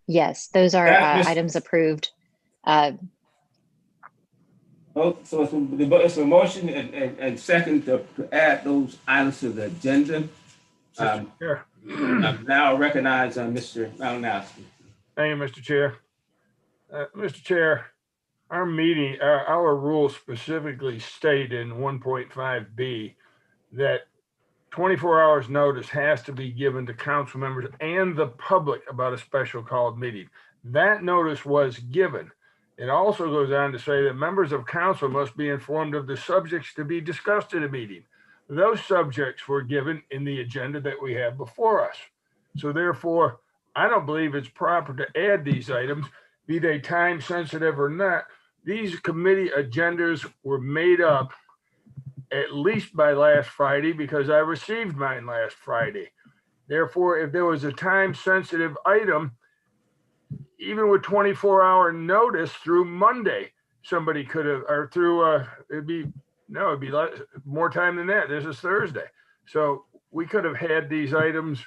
Yes, those are items approved. Oh, so it's a motion and second to add those items to the agenda. Chair. I now recognize Mr. Malinowski. Thank you, Mr. Chair. Mr. Chair, our meeting, our rules specifically state in 1.5B that 24 hours notice has to be given to council members and the public about a special called meeting. That notice was given. It also goes on to say that members of council must be informed of the subjects to be discussed at a meeting. Those subjects were given in the agenda that we have before us. So therefore, I don't believe it's proper to add these items, be they time sensitive or not. These committee agendas were made up at least by last Friday because I received mine last Friday. Therefore, if there was a time sensitive item, even with 24-hour notice through Monday, somebody could have, or through, it'd be more time than that. This is Thursday. So we could have had these items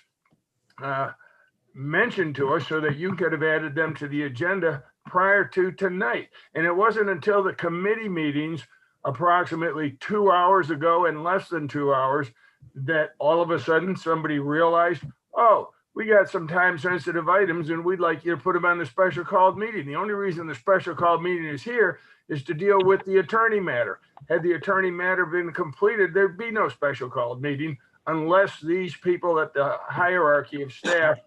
mentioned to us so that you could have added them to the agenda prior to tonight. And it wasn't until the committee meetings approximately 2 hours ago and less than 2 hours that all of a sudden somebody realized, oh, we got some time sensitive items and we'd like you to put them on the special called meeting. The only reason the special called meeting is here is to deal with the attorney matter. Had the attorney matter been completed, there'd be no special called meeting unless these people at the hierarchy of staff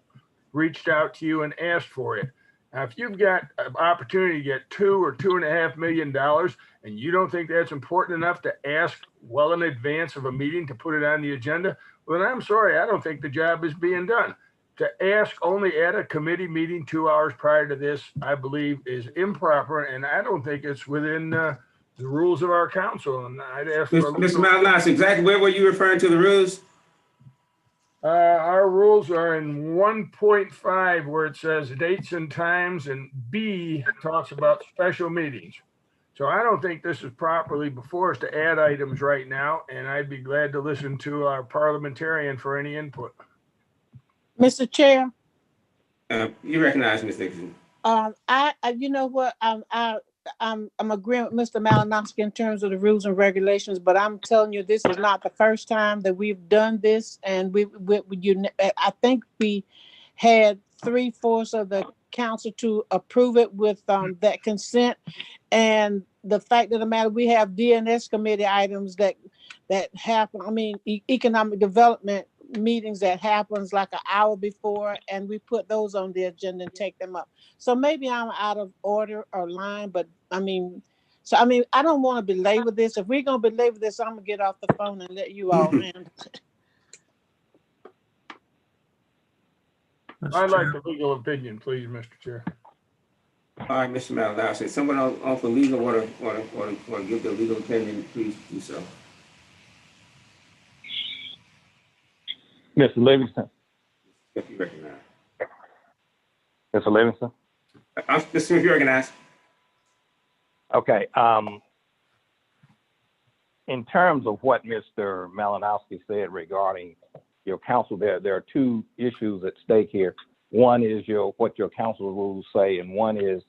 reached out to you and asked for it. Now, if you've got an opportunity to get $2 or $2.5 million and you don't think that's important enough to ask well in advance of a meeting to put it on the agenda, well, then I'm sorry, I don't think the job is being done. To ask only at a committee meeting 2 hours prior to this, I believe is improper, and I don't think it's within the rules of our council. And I'd ask for Mr. Malinowski, exactly where were you referring to the rules? Our rules are in 1.5 where it says dates and times, and B talks about special meetings. So I don't think this is properly before us to add items right now, and I'd be glad to listen to our parliamentarian for any input. Mr. Chair. You recognize Ms. Dickerson. You know what, I'm agreeing with Mr. Malinowski in terms of the rules and regulations, but I'm telling you, this is not the first time that we've done this, and I think we had 3/4 of the council to approve it with that consent. And the fact of the matter, we have DNS committee items that happen. I mean, economic development meetings that happens like an hour before, and we put those on the agenda and take them up. So maybe I'm out of order or line, but I don't want to belabor this. If we're going to belabor this, I'm going to get off the phone and let you all handle it. I'd like the legal opinion, please, Mr. Chair. All right, Mr. Malinowski, someone on for legal want to give their legal opinion, please do so. Mr. Livingston. If you recognize. Mr. Livingston. Mr. Smith, you recognize. Okay. In terms of what Mr. Malinowski said regarding your council, there are two issues at stake here. One is what your council rules say, and one is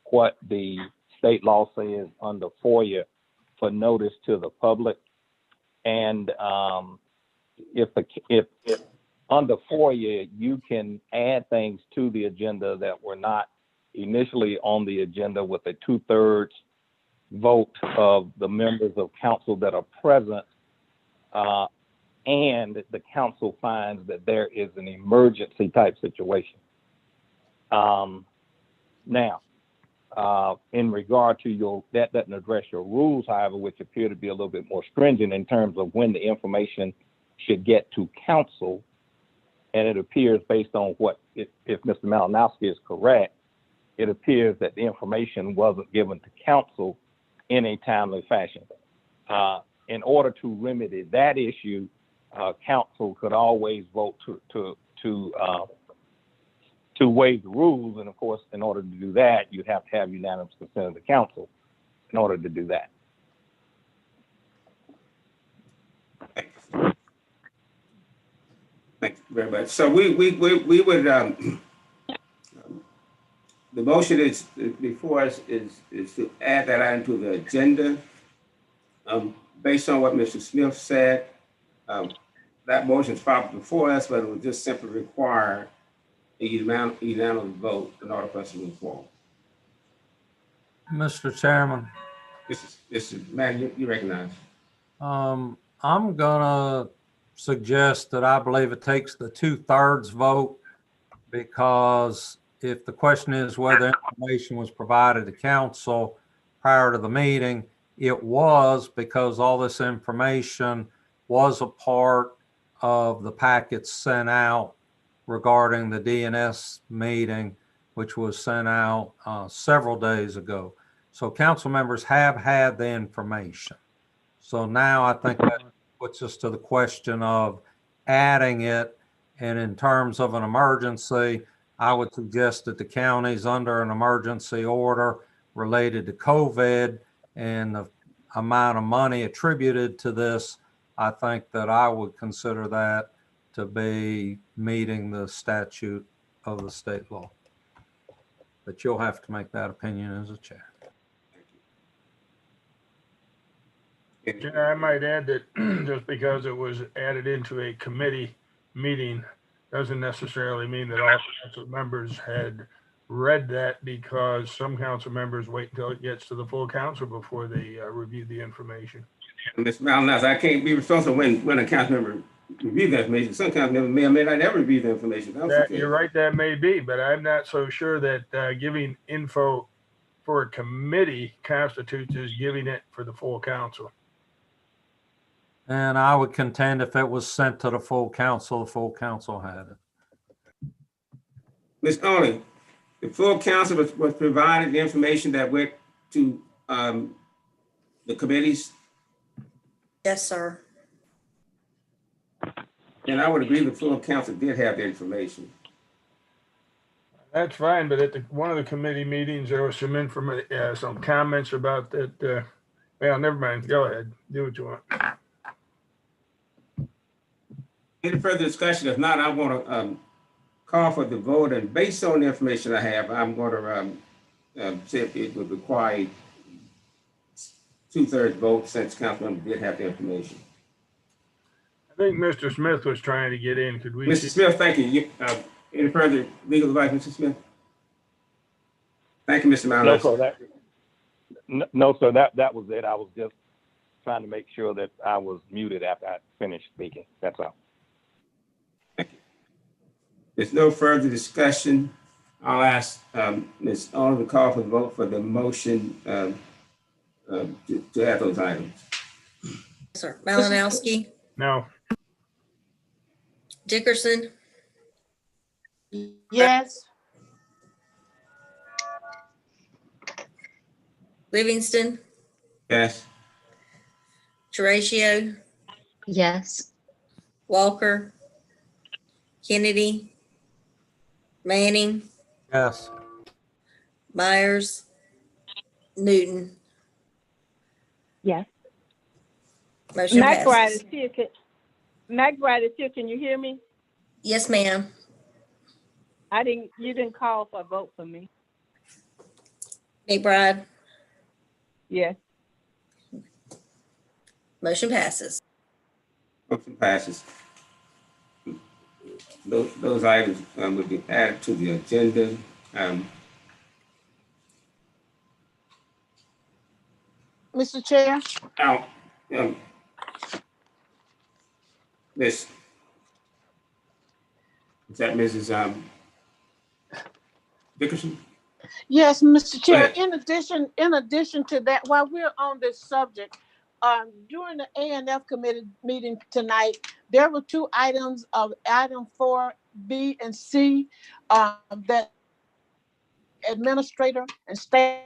what the state law says under FOIA for notice to the public. And if under FOIA, you can add things to the agenda that were not initially on the agenda with a 2/3 vote of the members of council that are present, and the council finds that there is an emergency type situation. Now, in regard to that doesn't address your rules, however, which appear to be a little bit more stringent in terms of when the information should get to council. And it appears, based on if Mr. Malinowski is correct, it appears that the information wasn't given to council in a timely fashion. In order to remedy that issue, council could always vote to waive the rules. And of course, in order to do that, you'd have to have unanimous consent of the council in order to do that. Thank you very much. So we would the motion is before us is to add that item to the agenda. Based on what Mr. Smith said, that motion is probably before us, but it would just simply require a unanimous vote in order for us to move forward. Mr. Chairman, This is Matt, you recognize. I'm gonna suggest that I believe it takes the 2/3 vote, because if the question is whether information was provided to council prior to the meeting, it was, because all this information was a part of the packets sent out regarding the DNS meeting, which was sent out several days ago. So council members have had the information. So now I think that puts us to the question of adding it. And in terms of an emergency, I would suggest that the county's under an emergency order related to COVID and the amount of money attributed to this. I think that I would consider that to be meeting the statute of the state law. But you'll have to make that opinion as a chair. Chair, I might add that just because it was added into a committee meeting doesn't necessarily mean that all council members had read that, because some council members wait until it gets to the full council before they review the information. Mr. Malinowski, I can't be responsible when a council member reviews the information. Some council members may or may not ever review the information. You're right, that may be, but I'm not so sure that giving info for a committee constitutes as giving it for the full council. And I would contend if it was sent to the full council had it. Ms. Only, the full council was provided the information that went to the committees. Yes, sir. And I would agree the full council did have the information. That's fine, but at one of the committee meetings, there was some some comments about that. Well, never mind. Go ahead. Do what you want. Any further discussion? If not, I want to call for the vote, and based on the information I have, I'm going to say it would require 2/3 vote since council member did have the information. I think Mr. Smith was trying to get in. Could we? Mr. Smith, thank you. Any further legal advice, Mr. Smith? Thank you, Mr. Malinowski. No, sir, that was it. I was just trying to make sure that I was muted after I finished speaking. That's all. Thank you. There's no further discussion. I'll ask Ms. Only to call for the vote for the motion to add those items. Sir, Malinowski, No. Dickerson, Yes. Livingston, Yes. Terracio, Yes. Walker, Kennedy, Manning, Yes. Myers, Newton. Yes. Motion McBride passes. is here. McBride is here. Can you hear me? Yes, ma'am. You didn't call for a vote for me. McBride, Yes. motion passes. Motion passes. Those items would be added to the agenda. Mr. Chair? Now, Miss, is that Mrs. Dickerson? Yes, Mr. Chair, ahead. in addition to that, while we're on this subject, during the A&F committee meeting tonight, there were two items of item 4B and C that administrator and staff,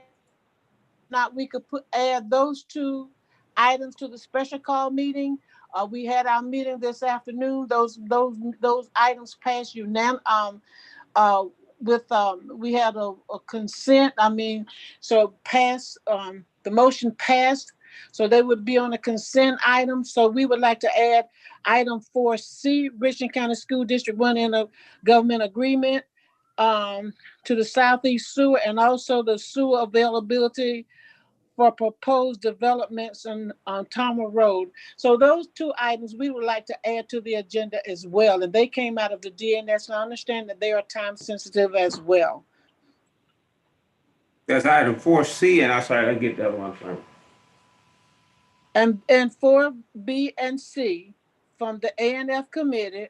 not we could add those two items to the special call meeting. We had our meeting this afternoon. Those items passed unanimously. We had a consent. So passed. The motion passed. So they would be on a consent item. So we would like to add item 4C, Richland County School District 1 intergovernmental agreement, to the southeast sewer and also the sewer availability for proposed developments on Tomer Road. So those two items we would like to add to the agenda as well. And they came out of the DNS, and I understand that they are time sensitive as well. That's item 4C, and I'm sorry, I didn't get that one from. And 4B and C from the ANF committee,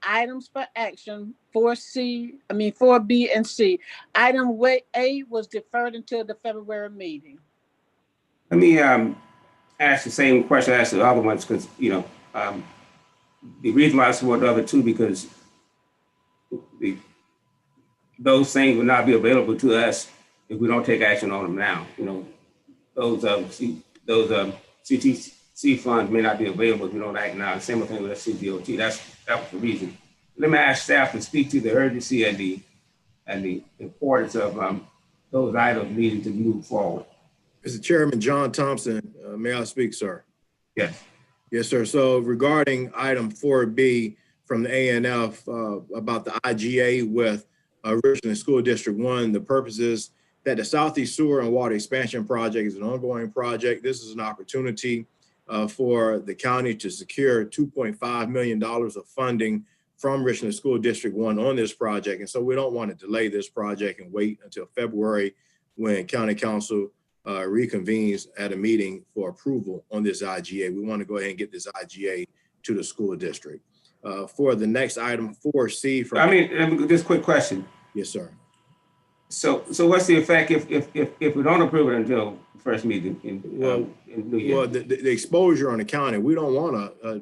items for action, 4B and C. Item A was deferred until the February meeting. Let me ask the same question as the other ones, because, you know, the reason why I support the other two, because those things will not be available to us if we don't take action on them now. You know, those CTC funds may not be available if we don't act now. The same thing with CDOT. That was the reason. Let me ask staff to speak to the urgency and the importance of those items needing to move forward. Mr. Chairman, John Thompson, may I speak, sir? Yes. Yes, sir. So regarding item 4B from the ANF about the IGA with Richland School District 1, the purpose is that the Southeast Sewer and Water Expansion Project is an ongoing project. This is an opportunity for the county to secure $2.5 million of funding from Richland School District 1 on this project. And so we don't want to delay this project and wait until February when County Council reconvenes at a meeting for approval on this IGA. We want to go ahead and get this IGA to the school district. For the next item, 4C. Just quick question. Yes, sir. So what's the effect if we don't approve it until the first meeting in New Year? Well, the exposure on the county, we don't want to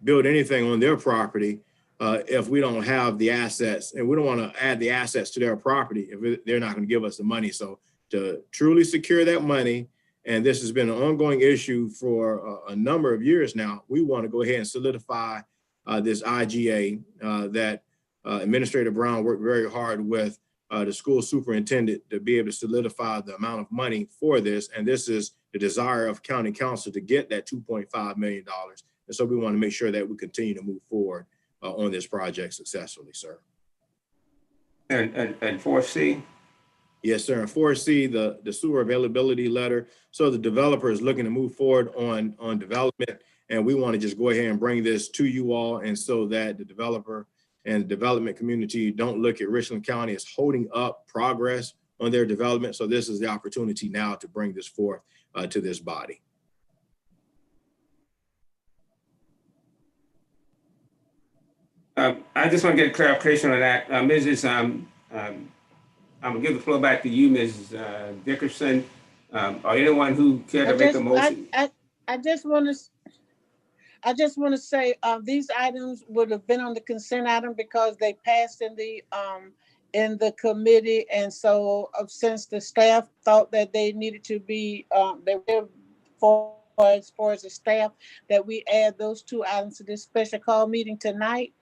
build anything on their property if we don't have the assets, and we don't want to add the assets to their property if they're not going to give us the money. So to truly secure that money, and this has been an ongoing issue for a number of years now, we want to go ahead and solidify this IGA that Administrator Brown worked very hard with the school superintendent to be able to solidify the amount of money for this. And this is the desire of County Council to get that $2.5 million. And so we want to make sure that we continue to move forward on this project successfully, sir. And 4C? Yes, sir. And 4C, the sewer availability letter. So the developer is looking to move forward on development, and we want to just go ahead and bring this to you all, and so that the developer and the development community don't look at Richland County as holding up progress on their development. So this is the opportunity now to bring this forth to this body. I just want to get clarification on that. Mrs. I'm gonna give the floor back to you, Mrs. Dickerson, or anyone who care to make a motion. I just want to say these items would have been on the consent item because they passed in the committee, and so since the staff thought that they needed to be, as far as the staff, that we add those two items to this special call meeting tonight,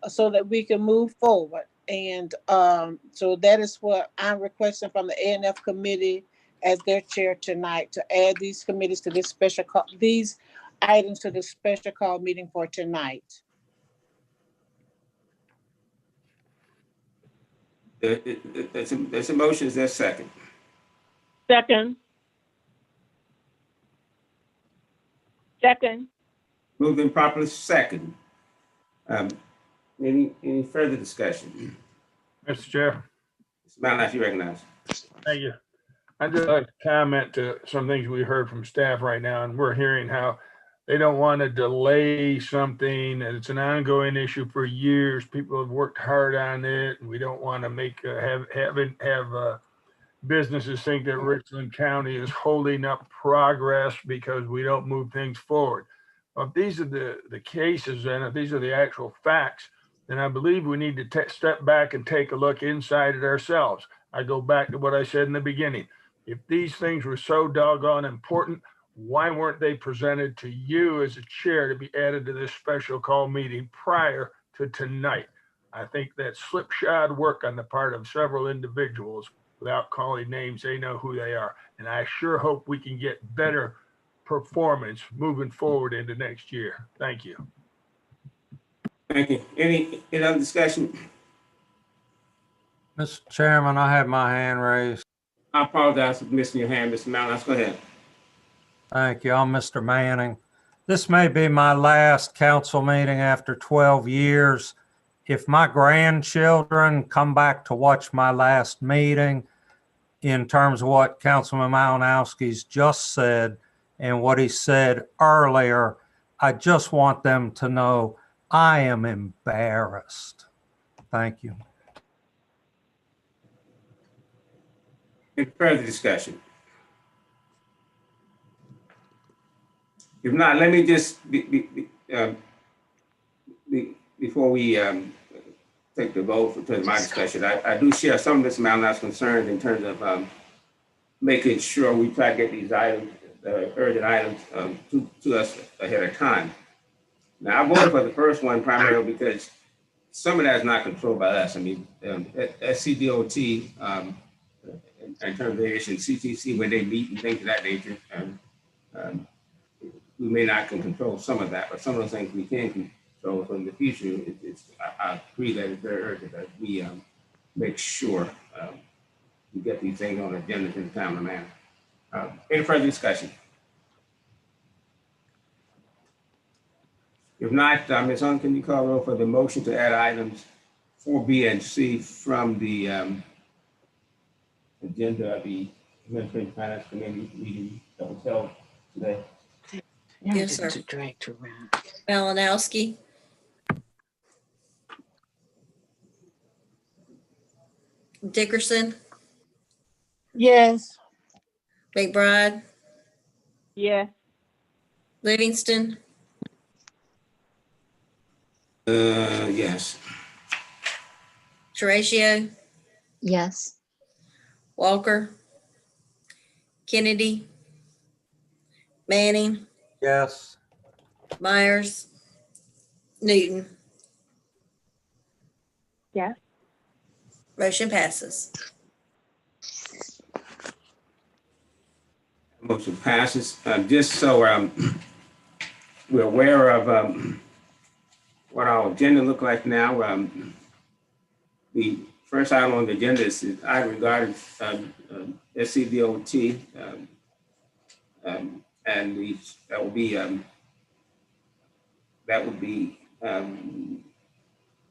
so that we can move forward. And so that is what I'm requesting from the ANF committee as their chair tonight, to add these committees to this special call, these items to the special call meeting for tonight. There's a motion. Is there a second? Second. Second. Moved and properly second. Any further discussion? Mr. Chair. Mr. Malinowski, you recognize. Thank you. I'd just like to comment to some things we heard from staff right now, and we're hearing how they don't want to delay something, and it's an ongoing issue for years. People have worked hard on it, and we don't want to make have businesses think that Richland County is holding up progress because we don't move things forward. Well, if these are the cases, and if these are the actual facts, then I believe we need to step back and take a look inside at ourselves. I go back to what I said in the beginning. If these things were so doggone important, why weren't they presented to you as a chair to be added to this special call meeting prior to tonight? I think that slipshod work on the part of several individuals, without calling names, they know who they are. And I sure hope we can get better performance moving forward into next year. Thank you. Thank you. Any other discussion? Mr. Chairman, I have my hand raised. I apologize for missing your hand, Mr. Malinowski. Go ahead. Thank you. I'm Mr. Manning. This may be my last council meeting after 12 years. If my grandchildren come back to watch my last meeting, in terms of what Councilman Malinowski's just said and what he said earlier, I just want them to know I am embarrassed. Thank you. Any further discussion? If not, let me just, before we take the vote for my discussion, I do share some of Mr. Malinowski's concerns in terms of making sure we try to get these items, urgent items, to us ahead of time. Now, I voted for the first one primarily because some of that is not controlled by us. I mean, SCDOT, in terms of their issue, CTC, when they meet and things of that nature, we may not can control some of that, but some of those things we can control. So in the future, I agree that it's very urgent that we make sure we get these things on the agenda in a timely manner. Any further discussion? If not, Ms. Hunt, can you call roll for the motion to add items 4B and C from the agenda of the Administrative Finance Committee meeting that was held today? Yes, sir. Malinowski, Dickerson, Yes. McBride, Yes. Livingston, Yes. Terracio, Yes. Walker, Kennedy, Manning, Yes. Myers, Newton. Yes. Motion passes. Motion passes. Just so we're aware of what our agenda look like now. The first item on the agenda is I regarded SCDOT, and that would be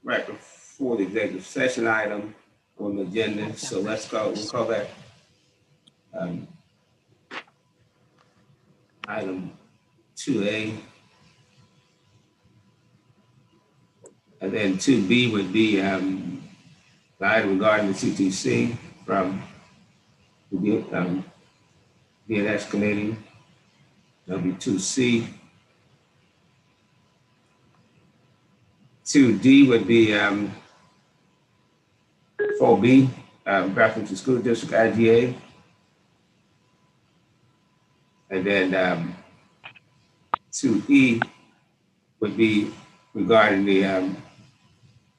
right before the executive session item on the agenda. So we'll call that item 2A. And then 2B would be the item regarding the CTC from the DNS committee. That'll be 2C. 2D would be 4B, reference to school district IGA. And then 2E would be regarding the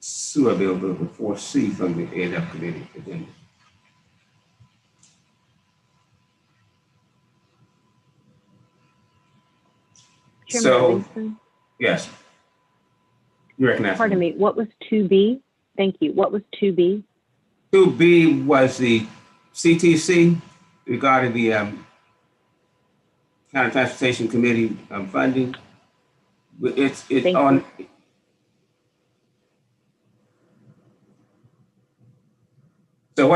sewer bill, the 4C from the ANF committee agenda. Chairman So, Livingston, yes. You recognize pardon me, what was 2B? Thank you. What was 2B? 2B was the CTC regarding the County Transportation Committee funding. It's Thank on. you. So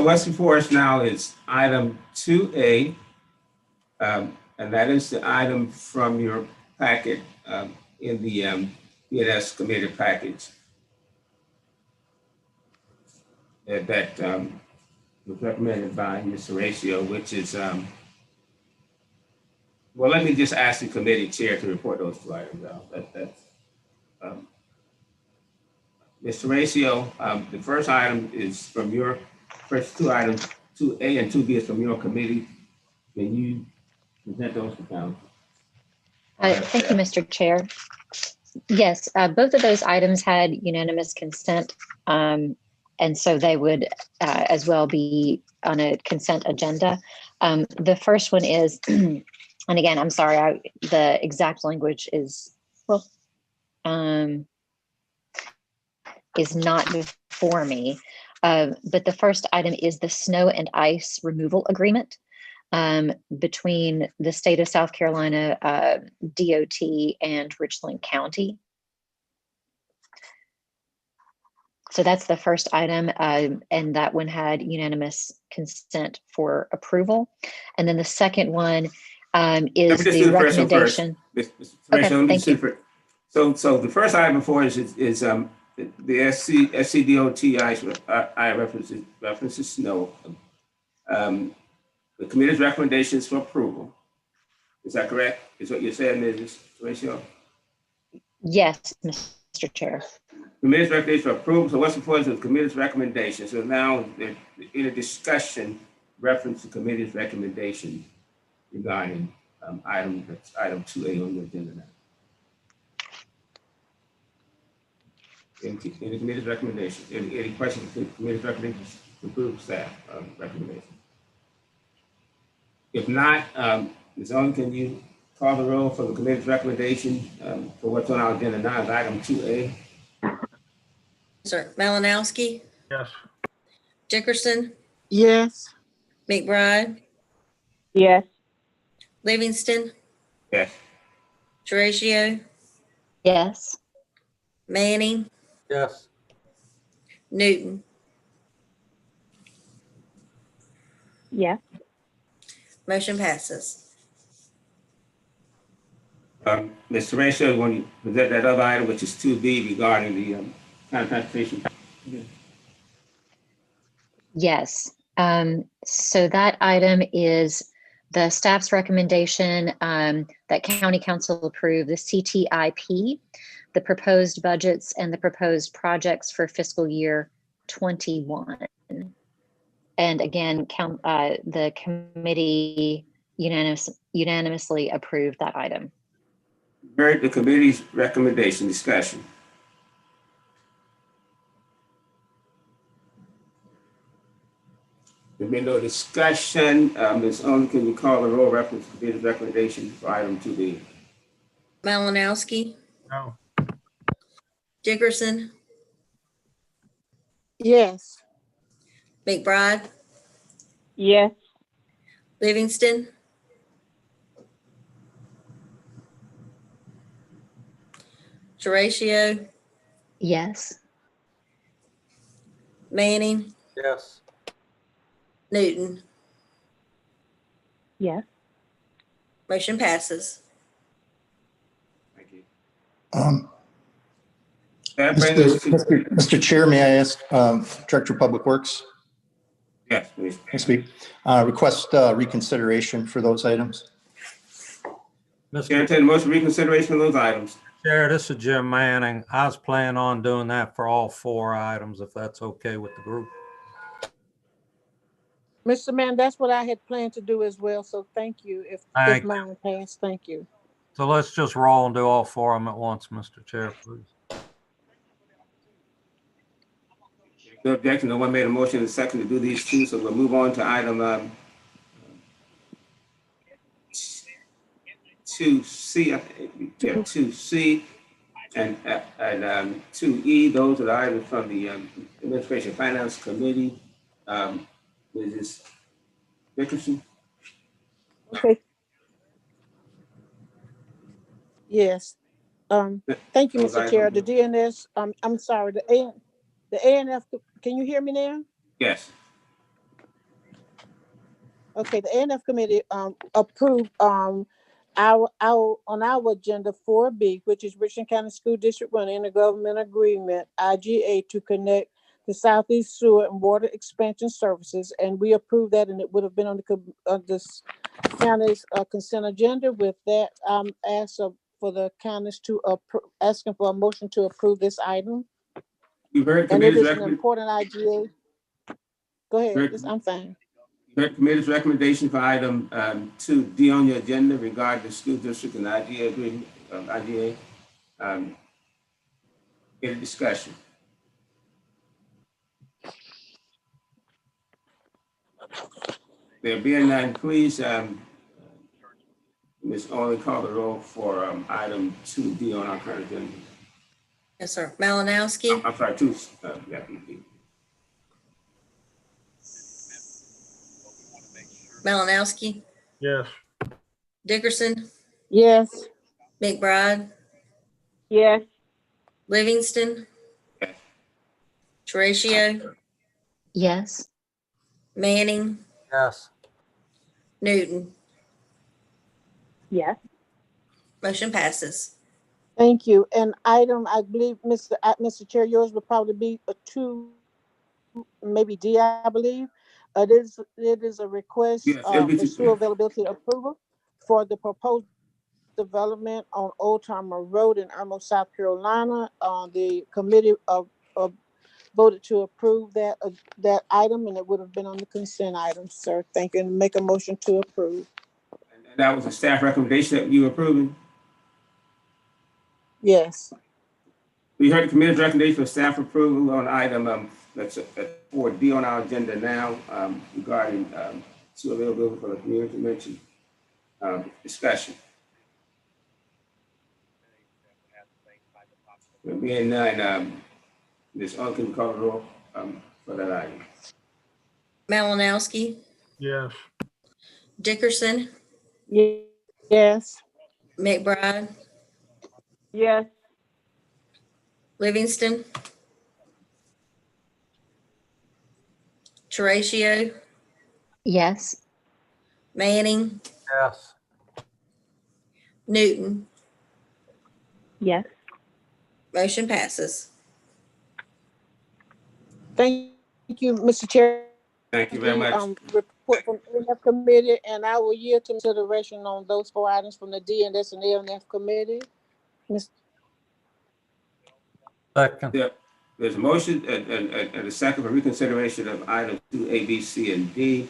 what's before us now is item 2A, and that is the item from your packet in the BNS committee package that was recommended by Ms. Terracio, which is, well, let me just ask the committee chair to report those two items out. Ms. Terracio, the first item is from your first two items, 2A and 2B is from your committee. Can you present those to council? Thank you, Mr. Chair. Yes, both of those items had unanimous consent, and so they would as well be on a consent agenda. The first one is, and again, I'm sorry, the exact language is, well, is not before me, But the first item is the snow and ice removal agreement between the state of South Carolina DOT and Richland County. So that's the first item, and that one had unanimous consent for approval. And then the second one is the recommendation. Okay, thank you. So the first item before is the SCDOT I references snow. The committee's recommendations for approval. Is that correct? Is what you're saying, Ms. Terracio? Yes, Mr. Chair. Committee's recommendation for approval. So what's the point of the committee's recommendation? So now in a discussion, reference the committee's recommendation regarding item 2A on your agenda now. Any committee's recommendation? Any questions for the committee's recommendation to approve staff recommendation? If not, Ms. Owen, can you call the roll for the committee's recommendation for what's on our agenda now, is item 2A? Sir, Malinowski, Yes. Dickerson, Yes. McBride, Yes. Livingston, Yes. Terracio, Yes. Manning, Yes. Newton. Yes. Motion passes. Ms. Terracio, when you present that other item, which is 2B regarding the kind of transportation. Yes. So that item is the staff's recommendation that County Council approve the CTIP, the proposed budgets, and the proposed projects for fiscal year 21. And again, the committee unanimously approved that item. Heard the committee's recommendation. Discussion. There being no discussion, Ms. Owen, can you call the roll reference to committee's recommendation for item 2B? Malinowski, No. Dickerson, Yes. McBride, Yes. Livingston, Terracio, Yes. Manning, Yes. Newton. Yes. Motion passes. Thank you. Um, That brings us to, Mr. Chair, may I ask Director of Public Works yes, please. to speak? Request reconsideration for those items. Mr. Entertain a motion for reconsideration of those items. Chair, this is Jim Manning. I was planning on doing that for all 4 items, if that's okay with the group. Mr. Mann, that's what I had planned to do as well. So thank you. If mine passed, thank you. So let's just roll and do all 4 of them at once, Mr. Chair, please. No objection. No one made a motion and second to do these two, so we'll move on to item 2C. I think we have 2C and 2E. Those are the items from the Administration Finance Committee. Mrs. Dickerson. Okay. Yes. Thank you, Mr. Chair. The DNS, I'm sorry, the ANF, can you hear me now? Yes. Okay, the ANF committee approved on our agenda 4B, which is Richland County School District 1 intergovernmental agreement, IGA, to connect the Southeast Sewer and Water Expansion Services, and we approved that, and it would have been on this county's consent agenda. With that, asking for the counties to asking for a motion to approve this item. You heard and it committee's is an important IGA. Go ahead. I'm fine. You heard committee's recommendation for item 2D on your agenda regarding the school district and IGA agreement. IGA. Any discussion? There being none, please, Ms. Owen, call the roll for item 2D on our current agenda. Yes, sir. Malinowski, I'm sorry, 2. Malinowski, Yes. Dickerson, Yes. McBride, Yes. Livingston, Yes. Terracio, Yes. Manning, Yes. Newton. Yes. Motion passes. Thank you. And item, I believe, Mr. Chair, yours would probably be a 2, maybe D, I believe. It is a request Yes, it'll be for sewer availability approval for the proposed development on Old Timer Road in Irmo, South Carolina. The committee voted to approve that item, and it would have been on the consent item, sir. Thank you, and make a motion to approve. and that was a staff recommendation that you approving. Yes. We heard the committee's recommendation for staff approval on item that's 4D on our agenda now regarding sewer availability for the community mentioned discussion. There being none, Ms. Owen, can you call the roll for that item? Malinowski, Yes. Dickerson, Yes. McBride, Yes. Livingston, Terracio, Yes. Manning, Yes. Newton. Yes. Motion passes. Thank you, Mr. Chair. Thank you very much. Report from the NF committee, and I will yield to consideration on those 4 items from the D&S and LNF committee. Second. Yeah, there's a motion and a second for reconsideration of items 2A, B, C, and D.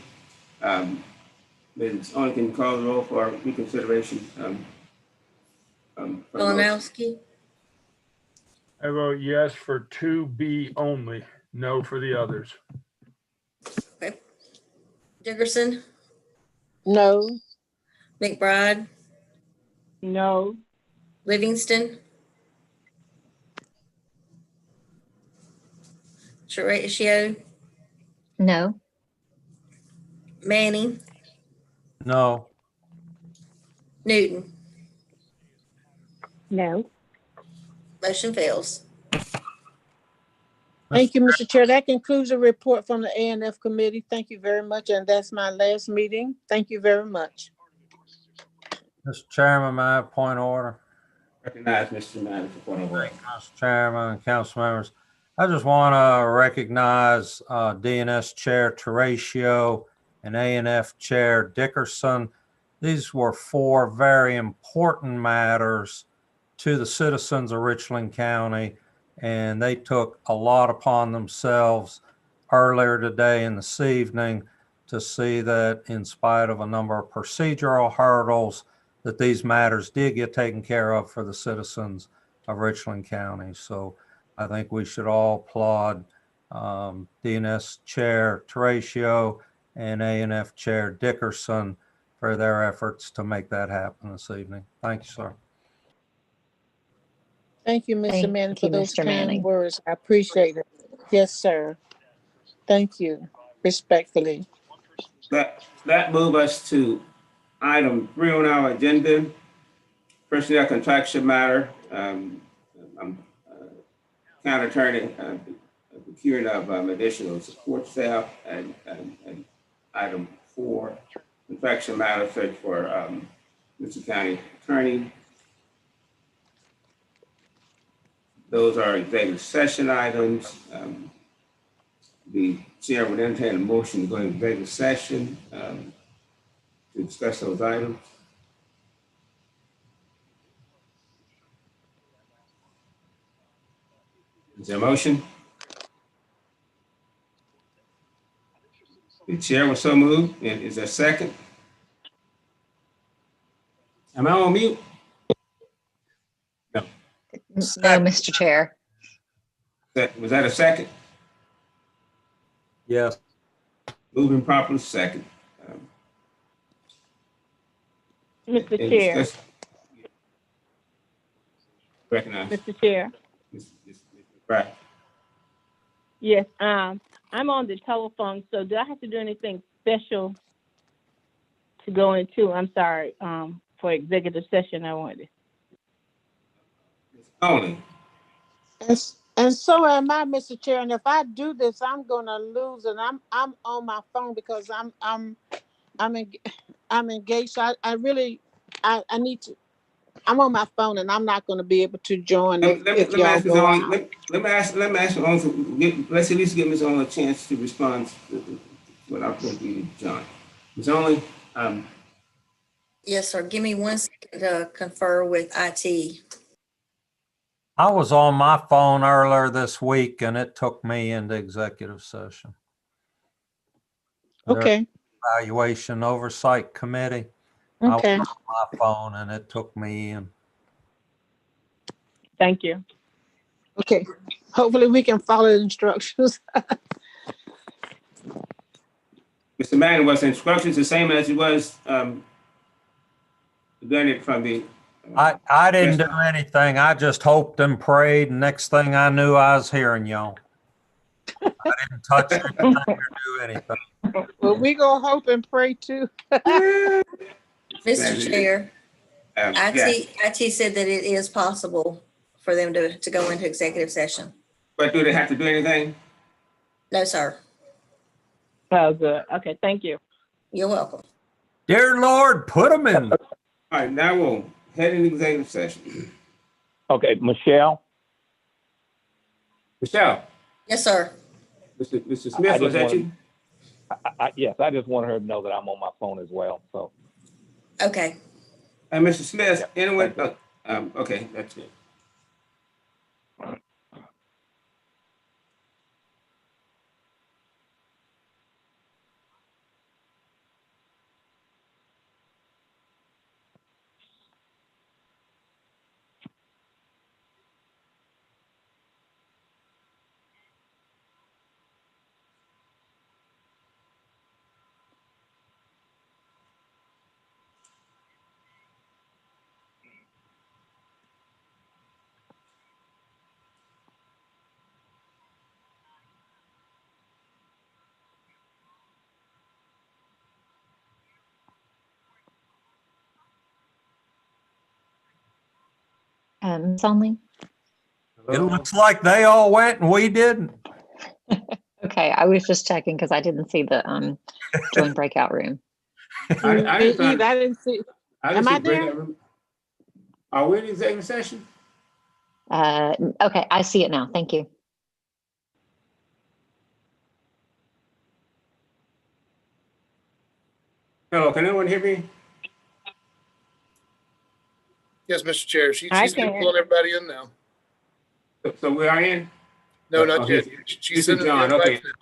Ms. Owen, can you call the roll for reconsideration? For the motion? Malinowski, I vote yes for 2B only, no for the others. Dickerson, No. McBride, No. Livingston, Terracio, No. Manning, No. Newton. No. Motion fails. Thank you, Mr. Chair. That concludes the report from the ANF committee. Thank you very much, and that's my last meeting. Thank you very much. Mr. Chairman, may I have point of order? Recognize Mr. Manager for point of order. Mr. Chairman and council members, I just want to recognize DNS Chair Terracio and ANF Chair Dickerson. These were 4 very important matters to the citizens of Richland County, and they took a lot upon themselves earlier today and this evening to see that in spite of a number of procedural hurdles, that these matters did get taken care of for the citizens of Richland County. So I think we should all applaud DNS Chair Terracio and ANF Chair Dickerson for their efforts to make that happen this evening. Thank you, sir. Thank you, Mr. Thank Manning, for you, those Mr. kind Manning. words. I appreciate it. Yes, sir. Thank you, respectfully. That move us to item 3 on our agenda, personnel contraction matter. I'm county attorney procuring of additional support staff, and item 4, contraction matter search for Mr. County Attorney. Those are executive session items. The chair would entertain a motion to go into executive session to discuss those items. Is there a motion? The chair was so moved. Is there a second? Am I on mute? No. No, Mr. Chair. Was that a second? Yes. Moving properly, second. Mr. Any Chair. discussion? Recognize. Mr. Chair. Right. Yes. I'm on the telephone, so do I have to do anything special to go into, I'm sorry, for executive session, I wanted. Only. And so am I, Mr. Chair. And if I do this, I'm gonna lose, and I'm on my phone because I'm en- I'm engaged. So I really I need to. I'm on my phone, and I'm not gonna be able to join if Let me y'all ask Ms. go Only, out. let me ask you also, let's at least give Ms. Only a chance to respond without going to John. Ms. Only, Yes, sir. Give me 1 second to confer with IT. I was on my phone earlier this week and it took me into executive session. Their Okay. Evaluation Oversight Committee. I was Okay. on my phone and it took me in. Thank you. Okay. Hopefully we can follow the instructions. Mr. Manning, was the instructions the same as it was, doing it from the? I didn't do anything. I just hoped and prayed. Next thing I knew, I was hearing y'all. I didn't touch anything or do anything. Well, we gonna hope and pray too. Mr. Chair, Yes. IT said that it is possible for them to go into executive session. But do they have to do anything? No, sir. Oh, good. Okay, thank you. You're welcome. Dear Lord, put them in. All right, now we'll head into executive session. Okay, Michelle, Michelle, Yes, sir. Mr. Smith, was that you? yes, I just wanted her to know that I'm on my phone as well, so. Okay. And Mr. Smith, Yeah, anyone? thank Okay, that's it. Ms. Only? It looks like they all went and we didn't. Okay, I was just checking because I didn't see the join breakout room. I didn't find- I didn't see. I didn't Am see I there? breakout room. Are we in executive session? Okay, I see it now. Thank you. Hello, can anyone hear me? Yes, Mr. Chair. She's I been can. pulling everybody in now. So we are in? No, not Okay. yet. She's This is sending the John, okay. invites now.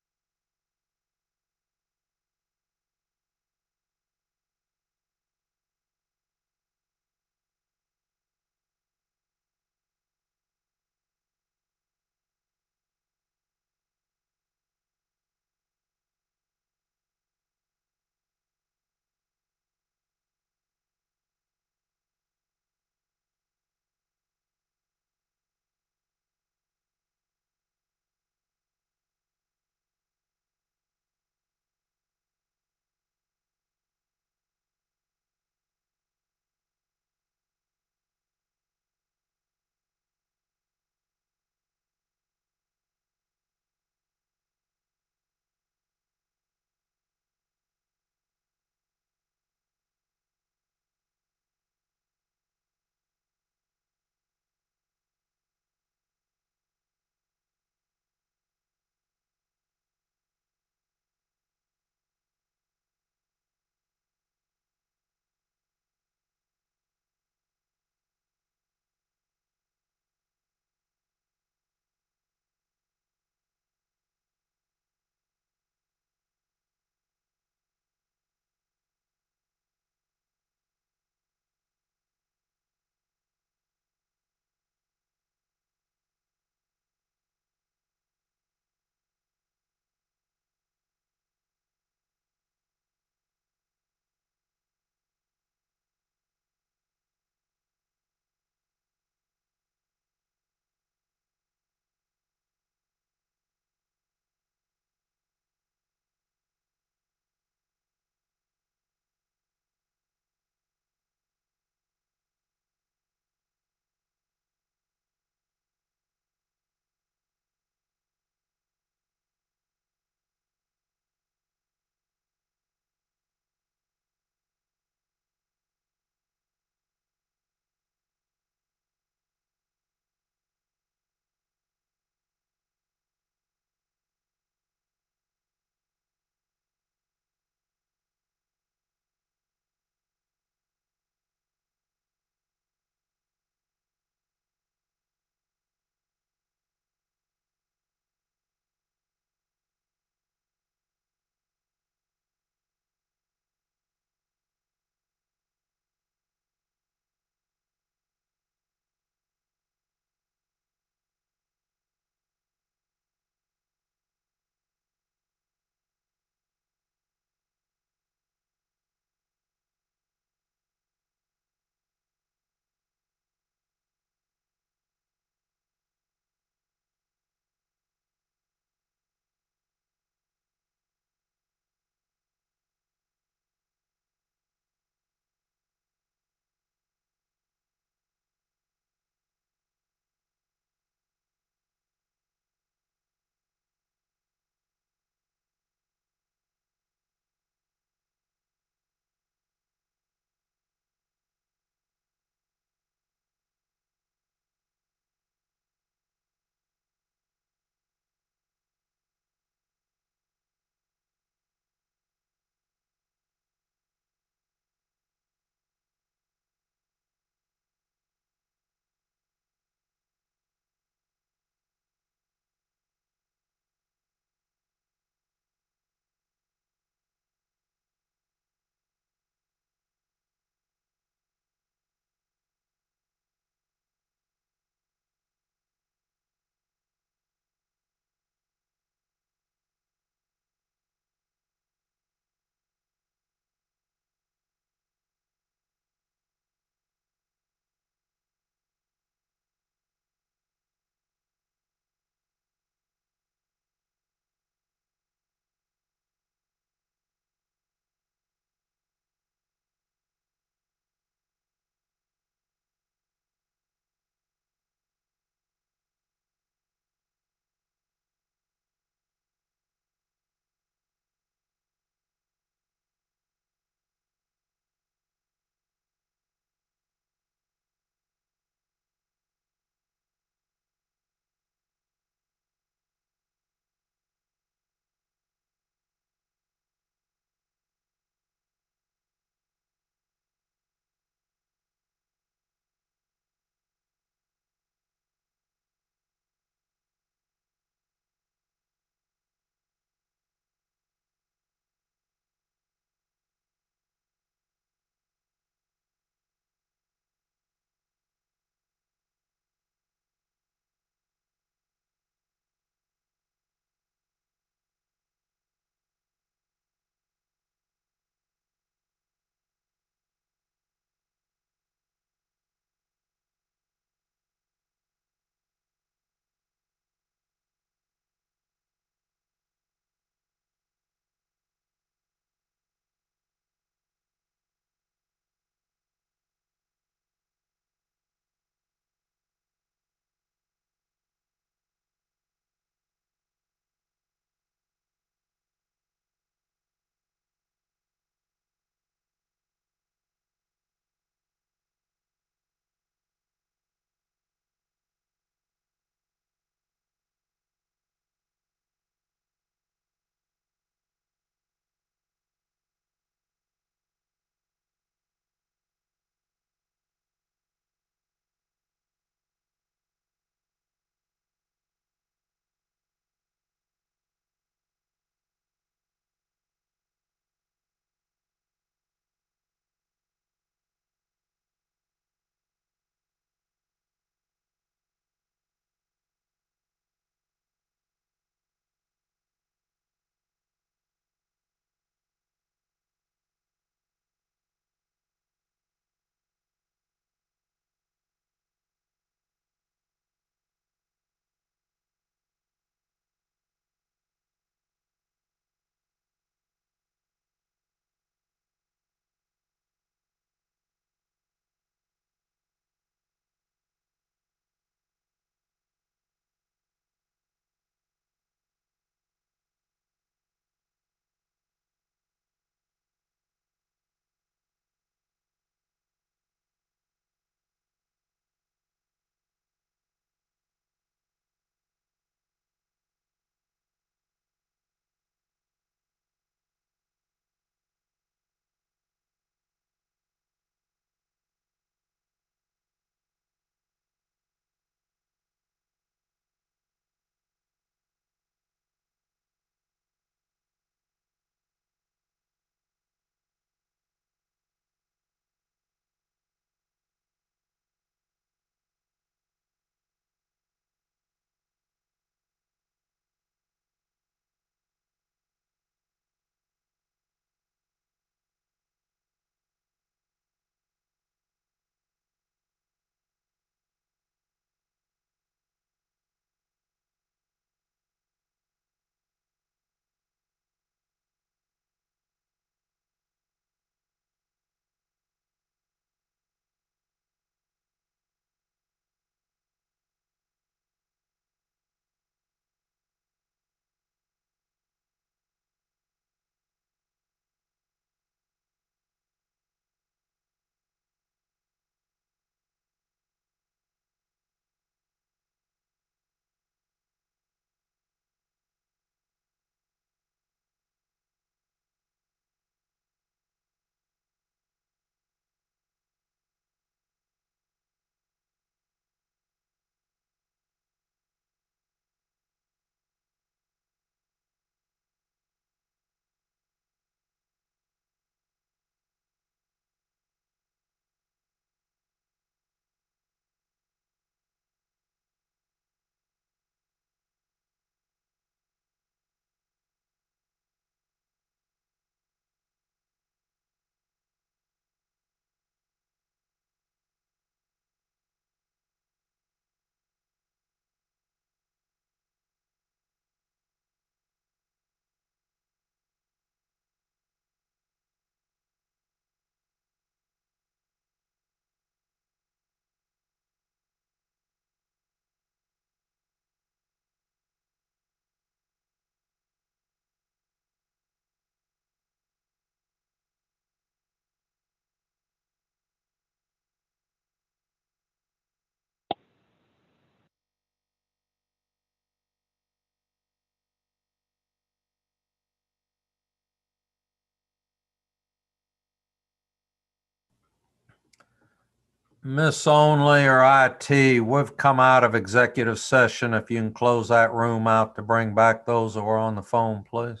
Miss Only or IT, we've come out of executive session. If you can close that room out to bring back those that were on the phone, please.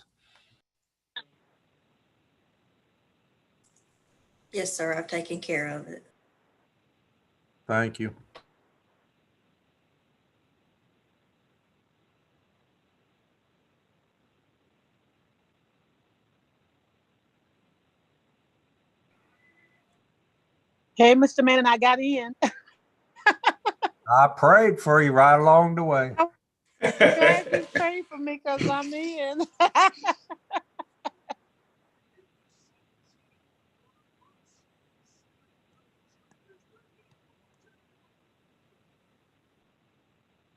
Yes, sir. I've taken care of it. Thank you. Hey, Mr. Manning, I got in. I prayed for you right along the way. Glad you prayed for me because I'm in.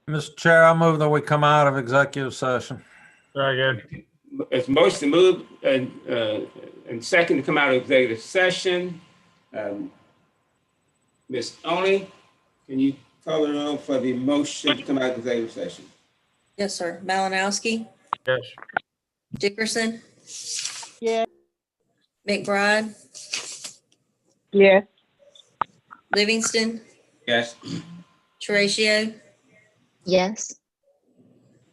Mr. Chair, I move that we come out of executive session. Second. It's motion to move and second to come out of executive session. Ms. Only, can you call the roll for the motion to come out of executive session? Yes, sir. Malinowski, Yes. Dickerson, Yeah. McBride, Yes. Livingston, Yes. Terracio, Yes.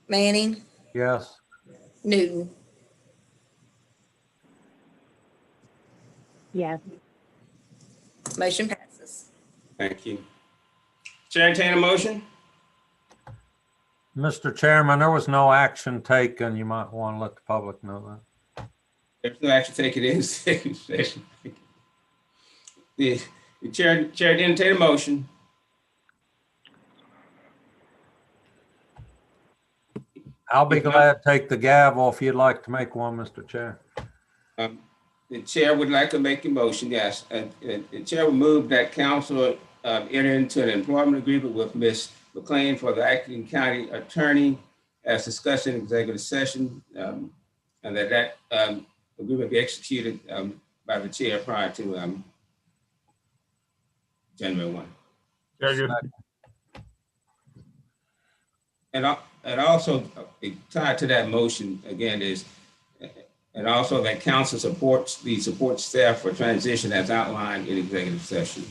Manning, Yes. Newton. Yes. Motion passes. Thank you. Chair, entertain a motion? Mr. Chairman, there was no action taken. You might want to let the public know that. There's no action taken in executive session. The chair did entertain a motion. I'll be glad to take the gavel if you'd like to make one, Mr. Chair. The chair would like to make a motion, yes. The chair will move that council enter into an employment agreement with Ms. McLean for the acting county attorney as discussed in executive session, and that agreement be executed by the chair prior to January 1. Second. And also tied to that motion again is, and also that council supports the support staff for transition as outlined in executive session.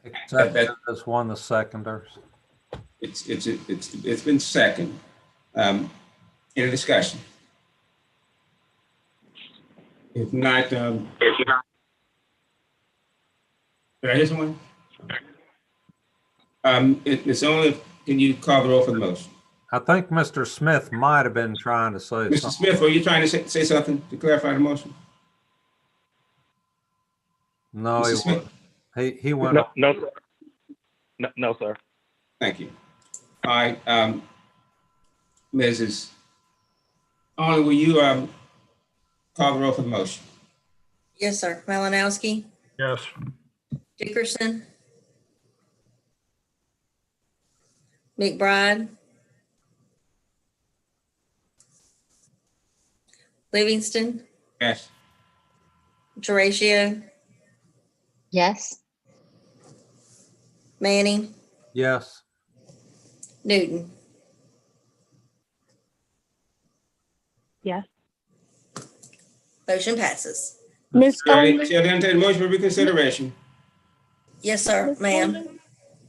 Except there's one of the seconders. It's been second. Any discussion? If not, did I hear someone? It's only, can you call the roll for the motion? I think Mr. Smith might have been trying to say Mr. something. Smith, were you trying to say something to clarify the motion? No, Mr. Smith? he went. No, sir. No, sir. Thank you. All right, Mrs. Only, will you call the roll for the motion? Yes, sir. Malinowski, Yes. Dickerson, McBride, Livingston, Yes. Terracio, Yes. Manning, Yes. Newton. Yes. Motion passes. Miss Chair, Only, Chair, entertain a motion for reconsideration. Yes, sir, Miss ma'am. Only,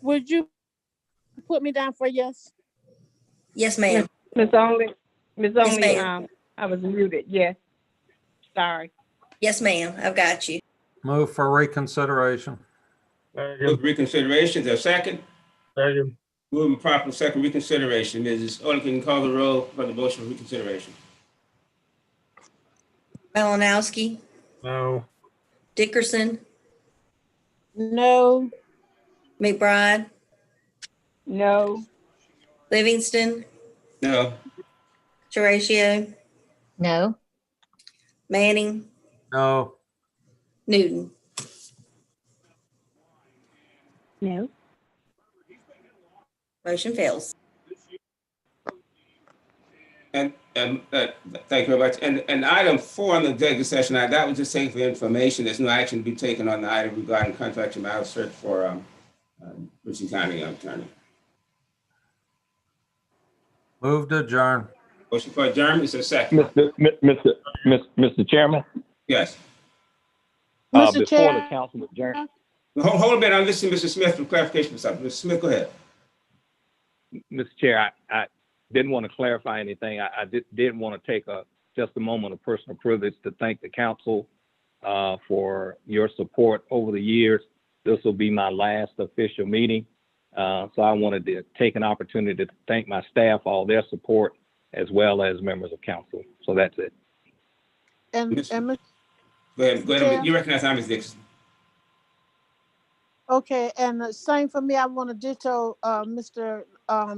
would you put me down for yes? Yes, ma'am. Miss Only, Miss Yes, Only, ma'am. I was muted. Yes. Sorry. Yes, ma'am. I've got you. Move for reconsideration. Move Second. reconsideration, is there a second? Second. Moving proper second reconsideration. Mrs. Only, can you call the roll for the motion for reconsideration? Malinowski, No. Dickerson, No. McBride, No. Livingston, No. Terracio, No. Manning, No. Newton. No. Motion fails. And thank you very much. And item 4 on the executive session, that was just taken for information. There's no action to be taken on the item regarding contract matter search for Richland County attorney. Move to adjourn. Motion for adjournment, is there a second? Mr. Chairman, Yes. Mr. Before the Chair, council adjourns, Hold a minute, I'm listening to Mr. Smith for clarification. Mr. Smith, go ahead. Mr. Chair, I didn't want to clarify anything. I did want to take just a moment of personal privilege to thank the council for your support over the years. This will be my last official meeting. So I wanted to take an opportunity to thank my staff, all their support, as well as members of council. So that's it. and Mr. Go ahead. Chair? You recognize Ms. Dixon. Okay, and same for me. I want to ditto Mr.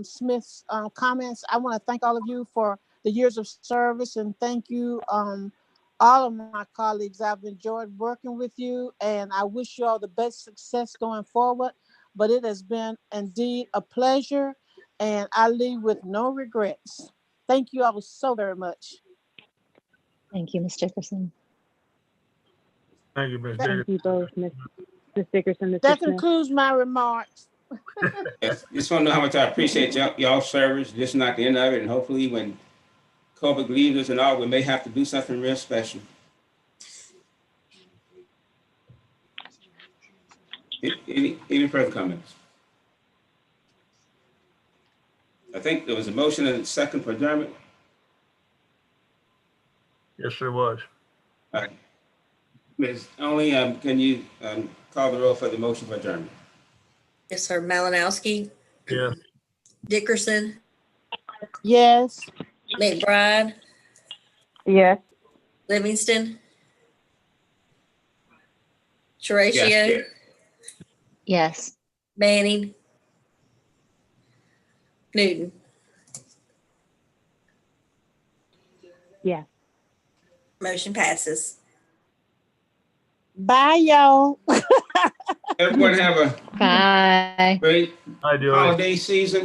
Smith's comments. I want to thank all of you for the years of service, and thank you, all of my colleagues. I've enjoyed working with you, and I wish you all the best success going forward. But it has been indeed a pleasure, and I leave with no regrets. Thank you all so very much. Thank you, Ms. Dickerson. Thank you, Ms. Thank Dickerson. you both, Ms. Dickerson, Mr. That Smith. concludes my remarks. Yes, just want to know how much I appreciate y'all service. This is not the end of it, and hopefully when COVID leaves us and all, we may have to do something real special. Any further comments? I think there was a motion and a second for adjournment. Yes, there was. All right. Ms. Only, can you call the roll for the motion for adjournment? Yes, sir. Malinowski, Yes. Dickerson, Yes. McBride, Yes. Livingston, Terracio, Yes. Yes. Manning, Newton. Yes. Motion passes. Bye, y'all. Everyone have a Bye. great I do. holiday season.